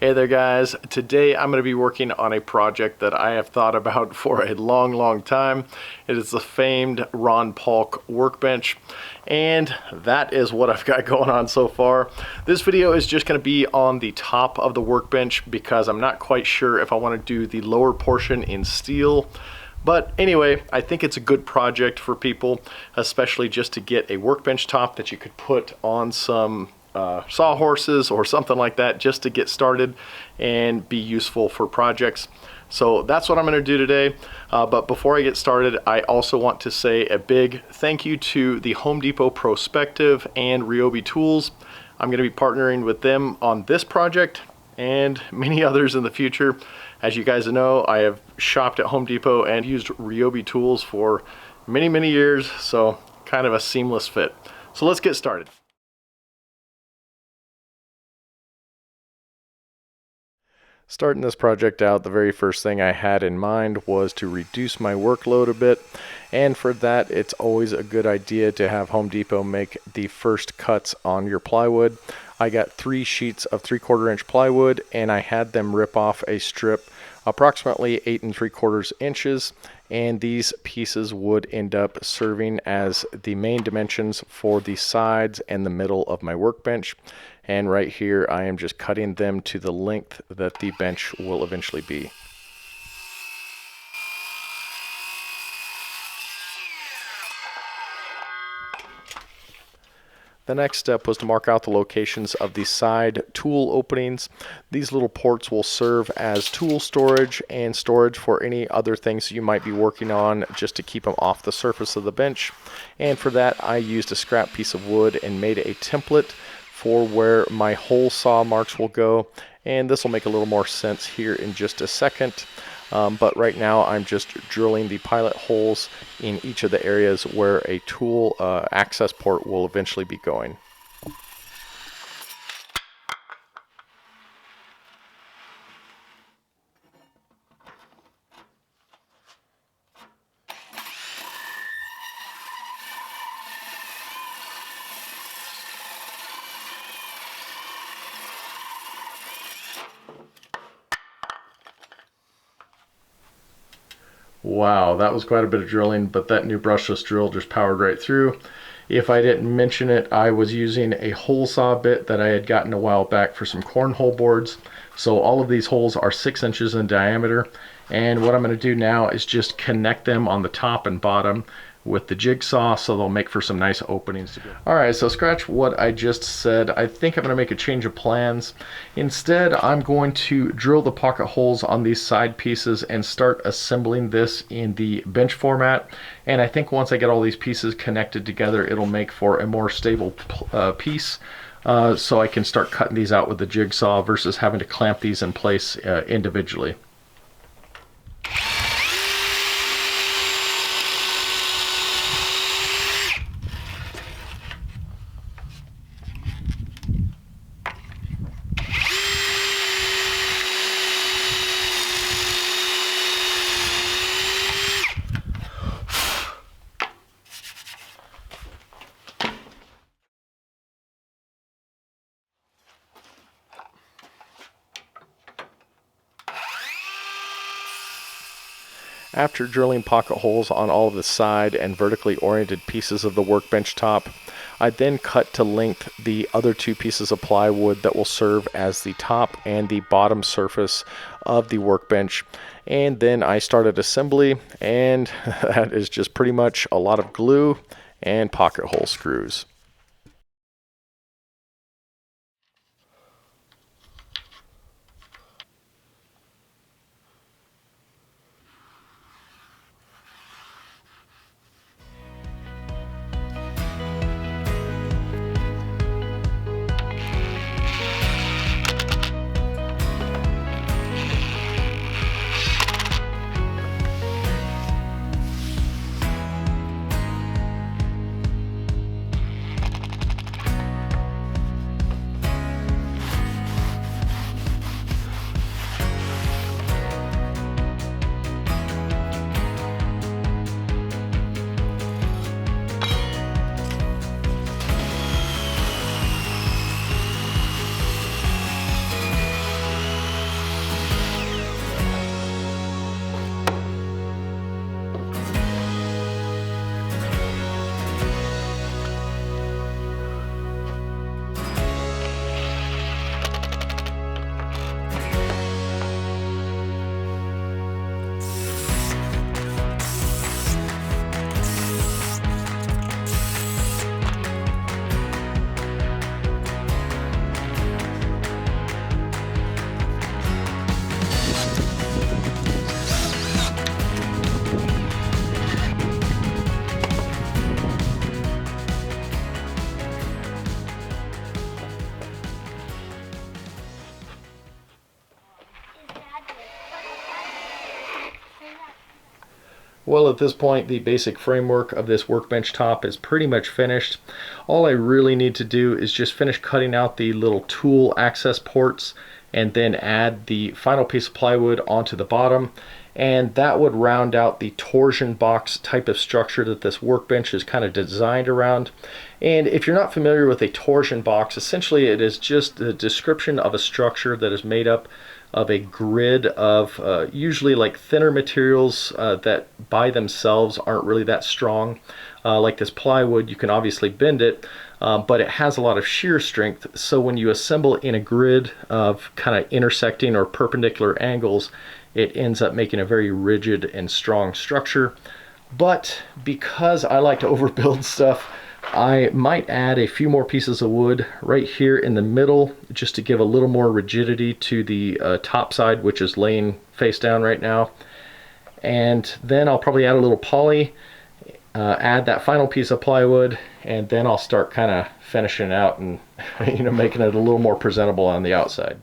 Hey there guys, today I'm going to be working on a project that I have thought about for a long time. It is the famed Ron Paulk workbench, and that is what I've got going on so far. This video is just going to be on the top of the workbench because I'm not quite sure if I want to do the lower portion in steel. But anyway, I think it's a good project for people, especially just to get a workbench top that you could put on some sawhorses or something like that, just to get started and be useful for projects. So that's what I'm going to do today. But before I get started, I also want to say a big thank you to the Home Depot Prospective and Ryobi Tools. I'm going to be partnering with them on this project and many others in the future. As you guys know, I have shopped at Home Depot and used Ryobi Tools for many years, so kind of a seamless fit. So let's get started. Starting this project out, the very first thing I had in mind was to reduce my workload a bit, and for that it's always a good idea to have Home Depot make the first cuts on your plywood. I got 3 sheets of 3/4 inch plywood, and I had them rip off a strip approximately 8 3/4 inches, and these pieces would end up serving as the main dimensions for the sides and the middle of my workbench. And right here I am just cutting them to the length that the bench will eventually be. The next step was to mark out the locations of the side tool openings. These little ports will serve as tool storage and storage for any other things you might be working on, just to keep them off the surface of the bench. And for that I used a scrap piece of wood and made a template for where my hole saw marks will go, and this will make a little more sense here in just a second. But right now I'm just drilling the pilot holes in each of the areas where a tool access port will eventually be going. Wow, that was quite a bit of drilling, but that new brushless drill just powered right through. If I didn't mention it, I was using a hole saw bit that I had gotten a while back for some cornhole boards. So all of these holes are 6 inches in diameter, and what I'm going to do now is just connect them on the top and bottom with the jigsaw, so they'll make for some nice openings. Alright, so scratch what I just said. I think I'm going to make a change of plans. Instead, I'm going to drill the pocket holes on these side pieces and start assembling this in the bench format. And I think once I get all these pieces connected together, it'll make for a more stable piece. So I can start cutting these out with the jigsaw versus having to clamp these in place individually. After drilling pocket holes on all of the side and vertically oriented pieces of the workbench top, I then cut to length the other 2 pieces of plywood that will serve as the top and the bottom surface of the workbench. And then I started assembly, and that is just pretty much a lot of glue and pocket hole screws. Well, at this point, the basic framework of this workbench top is pretty much finished. All I really need to do is just finish cutting out the little tool access ports and then add the final piece of plywood onto the bottom. And that would round out the torsion box type of structure that this workbench is kind of designed around. And if you're not familiar with a torsion box, essentially it is just the description of a structure that is made up of a grid of usually like thinner materials that by themselves aren't really that strong. Like this plywood, you can obviously bend it, but it has a lot of shear strength. So when you assemble in a grid of kind of intersecting or perpendicular angles, it ends up making a very rigid and strong structure. But because I like to overbuild stuff, I might add a few more pieces of wood right here in the middle just to give a little more rigidity to the top side, which is laying face down right now. And then I'll probably add a little poly, add that final piece of plywood, and then I'll start kind of finishing it out and making it a little more presentable on the outside.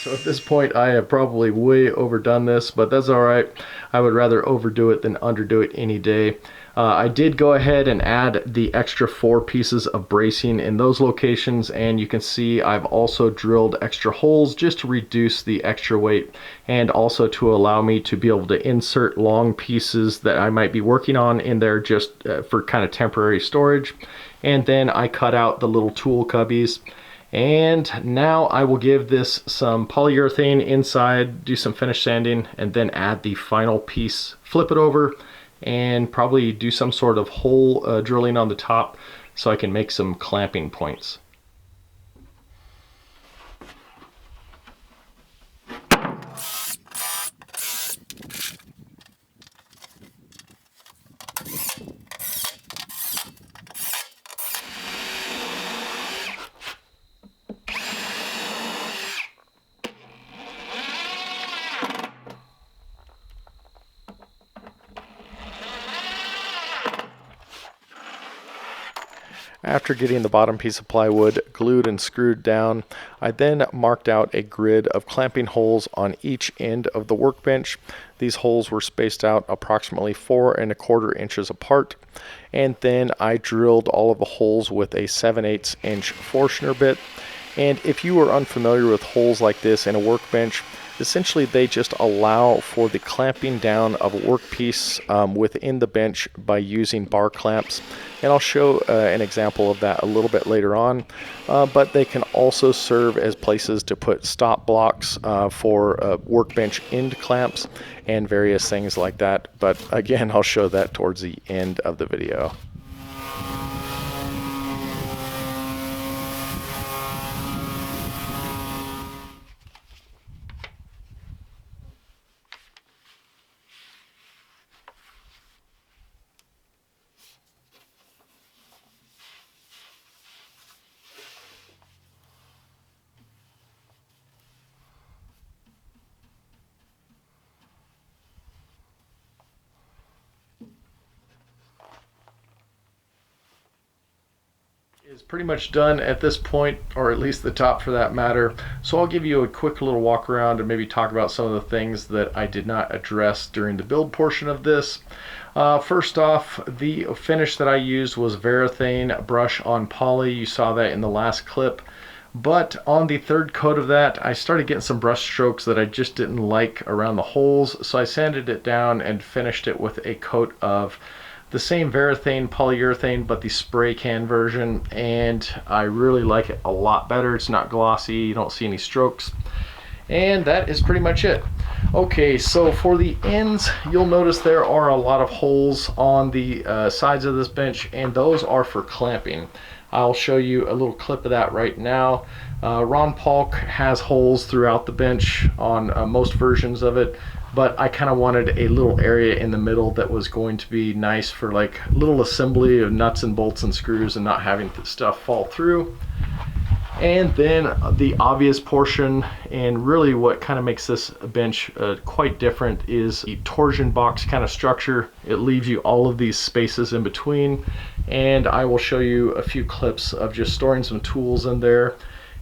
So at this point I have probably way overdone this, but that's alright. I would rather overdo it than underdo it any day. I did go ahead and add the extra 4 pieces of bracing in those locations, and you can see I've also drilled extra holes just to reduce the extra weight and also to allow me to be able to insert long pieces that I might be working on in there just for kind of temporary storage. And then I cut out the little tool cubbies. And now I will give this some polyurethane inside, do some finish sanding, and then add the final piece, flip it over, and probably do some sort of hole drilling on the top so I can make some clamping points. After getting the bottom piece of plywood glued and screwed down, I then marked out a grid of clamping holes on each end of the workbench. These holes were spaced out approximately 4 1/4 inches apart, and then I drilled all of the holes with a 7/8 inch Forstner bit. And if you are unfamiliar with holes like this in a workbench, essentially they just allow for the clamping down of a workpiece within the bench by using bar clamps. And I'll show an example of that a little bit later on, but they can also serve as places to put stop blocks for workbench end clamps and various things like that. But again, I'll show that towards the end of the video. Is pretty much done at this point, or at least the top for that matter. So I'll give you a quick little walk around and maybe talk about some of the things that I did not address during the build portion of this. First off, the finish that I used was Varathane brush on poly. You saw that in the last clip. But on the third coat of that, I started getting some brush strokes that I just didn't like around the holes. So I sanded it down and finished it with a coat of the same Varathane polyurethane, but the spray can version, and I really like it a lot better. It's not glossy, you don't see any strokes, and that is pretty much it. Okay, so for the ends, you'll notice there are a lot of holes on the sides of this bench, and those are for clamping. I'll show you a little clip of that right now. Ron Paulk has holes throughout the bench on most versions of it, but I kind of wanted a little area in the middle that was going to be nice for like little assembly of nuts and bolts and screws and not having stuff fall through. And then the obvious portion, and really what kind of makes this bench quite different, is the torsion box kind of structure. It leaves you all of these spaces in between, and I will show you a few clips of just storing some tools in there.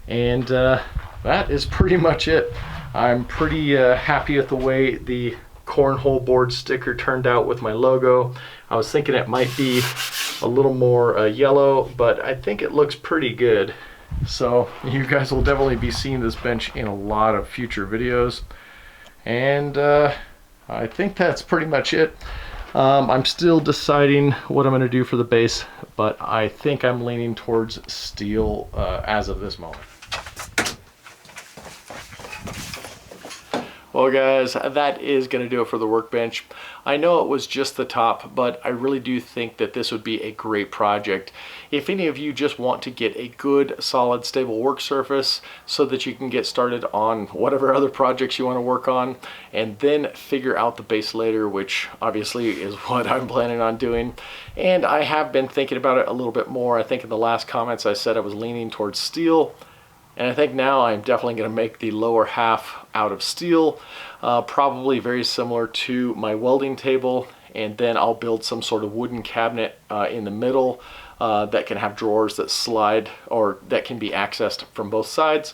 And that is pretty much it. I'm pretty happy with the way the cornhole board sticker turned out with my logo. I was thinking it might be a little more yellow, but I think it looks pretty good. So you guys will definitely be seeing this bench in a lot of future videos. And I think that's pretty much it. I'm still deciding what I'm going to do for the base, but I think I'm leaning towards steel as of this moment. Well guys, that is going to do it for the workbench. I know it was just the top, but I really do think that this would be a great project. If any of you just want to get a good, solid, stable work surface so that you can get started on whatever other projects you want to work on, and then figure out the base later, which obviously is what I'm planning on doing. And I have been thinking about it a little bit more. I think in the last comments I said I was leaning towards steel. And I think now I'm definitely going to make the lower half out of steel, probably very similar to my welding table, and then I'll build some sort of wooden cabinet in the middle that can have drawers that slide or that can be accessed from both sides.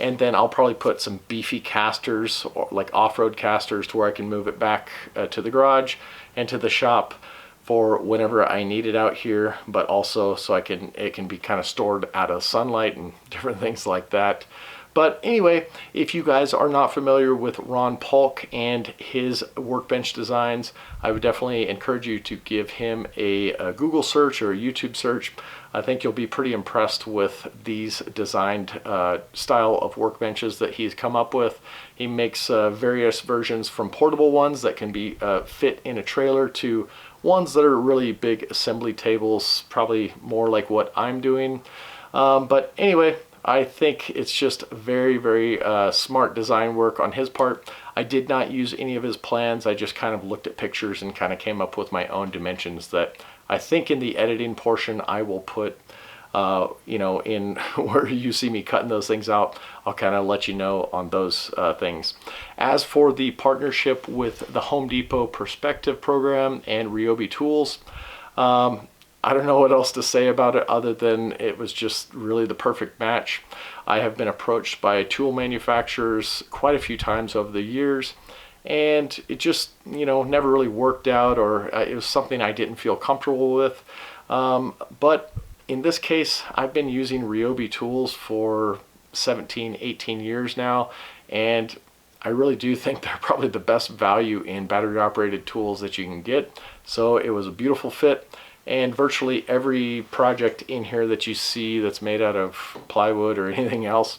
And then I'll probably put some beefy casters, or like off-road casters, to where I can move it back to the garage and to the shop for whenever I need it out here, but also so it can be kind of stored out of sunlight and different things like that. But anyway, if you guys are not familiar with Ron Paulk and his workbench designs, I would definitely encourage you to give him a Google search or a YouTube search. I think you'll be pretty impressed with these designed style of workbenches that he's come up with. He makes various versions, from portable ones that can be fit in a trailer to ones that are really big assembly tables, probably more like what I'm doing. But anyway, I think it's just very, very smart design work on his part. I did not use any of his plans. I just kind of looked at pictures and kind of came up with my own dimensions that I think in the editing portion I will put, you know, in where you see me cutting those things out. I'll kind of let you know on those things. As for the partnership with the Home Depot Prospective program and Ryobi Tools, I don't know what else to say about it other than it was just really the perfect match. I have been approached by tool manufacturers quite a few times over the years, and it just, you know, never really worked out, or it was something I didn't feel comfortable with. But in this case, I've been using Ryobi tools for 17, 18 years now, and I really do think they're probably the best value in battery operated tools that you can get. So it was a beautiful fit, and virtually every project in here that you see that's made out of plywood or anything else,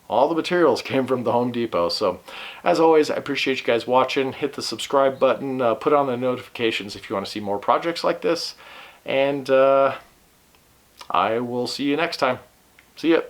all the materials came from the Home Depot. So as always, I appreciate you guys watching. Hit the subscribe button, put on the notifications if you want to see more projects like this, and I will see you next time. See ya.